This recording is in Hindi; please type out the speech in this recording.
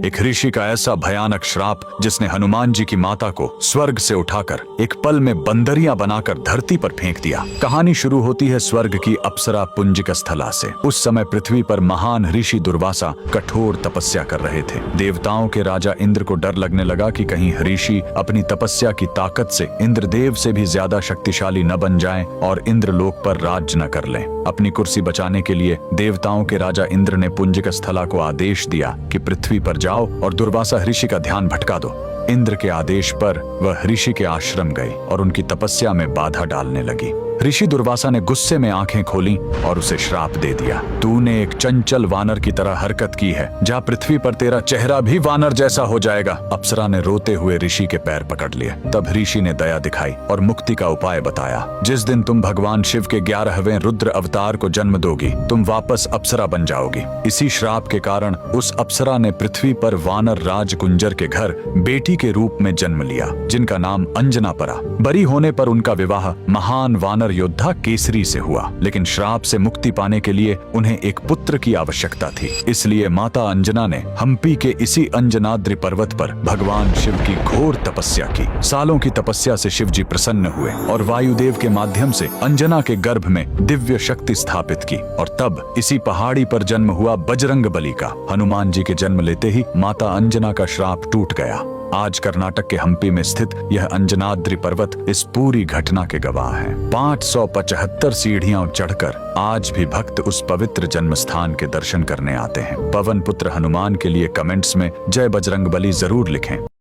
एक ऋषि का ऐसा भयानक श्राप जिसने हनुमान जी की माता को स्वर्ग से उठाकर एक पल में बंदरिया बनाकर धरती पर फेंक दिया। कहानी शुरू होती है स्वर्ग की अप्सरा पुंजिक स्थला से। उस समय पृथ्वी पर महान ऋषि दुर्वासा कठोर तपस्या कर रहे थे। देवताओं के राजा इंद्र को डर लगने लगा कि कहीं ऋषि अपनी तपस्या की ताकत से इंद्रदेव से भी ज्यादा शक्तिशाली न बन जाएं और इंद्रलोक पर राज्य न कर लें। अपनी कुर्सी बचाने के लिए देवताओं के राजा इंद्र ने पुंजिक स्थला को आदेश दिया कि पृथ्वी पर जाओ और दुर्वासा ऋषि का ध्यान भटका दो। इंद्र के आदेश पर वह ऋषि के आश्रम गए और उनकी तपस्या में बाधा डालने लगी। ऋषि दुर्वासा ने गुस्से में आंखें खोली और उसे श्राप दे दिया। तूने एक चंचल वानर की तरह हरकत की है, जा पृथ्वी पर तेरा चेहरा भी वानर जैसा हो जाएगा। अप्सरा ने रोते हुए ऋषि के पैर पकड़ लिए। तब ऋषि ने दया दिखाई और मुक्ति का उपाय बताया। जिस दिन तुम भगवान शिव के 11वें रुद्र अवतार को जन्म दोगी, तुम वापस अप्सरा बन जाओगी। इसी श्राप के कारण उस अप्सरा ने पृथ्वी पर वानर राज कुंजर के घर बेटी के रूप में जन्म लिया, जिनका नाम अंजना पड़ा। बड़ी होने पर उनका विवाह महान वानर योद्धा केसरी से हुआ, लेकिन श्राप से मुक्ति पाने के लिए उन्हें एक पुत्र की आवश्यकता थी। इसलिए माता अंजना ने हम्पी के इसी अंजनाद्रि पर्वत पर भगवान शिव की घोर तपस्या की। सालों की तपस्या से शिव जी प्रसन्न हुए और वायुदेव के माध्यम से अंजना के गर्भ में दिव्य शक्ति स्थापित की। और तब इसी पहाड़ी पर जन्म हुआ बजरंग बली का। हनुमान जी के जन्म लेते ही माता अंजना का श्राप टूट गया। आज कर्नाटक के हम्पी में स्थित यह अंजनाद्रि पर्वत इस पूरी घटना के गवाह है। 575 सीढ़ियां चढ़कर आज भी भक्त उस पवित्र जन्म स्थान के दर्शन करने आते हैं। पवन पुत्र हनुमान के लिए कमेंट्स में जय बजरंगबली जरूर लिखें।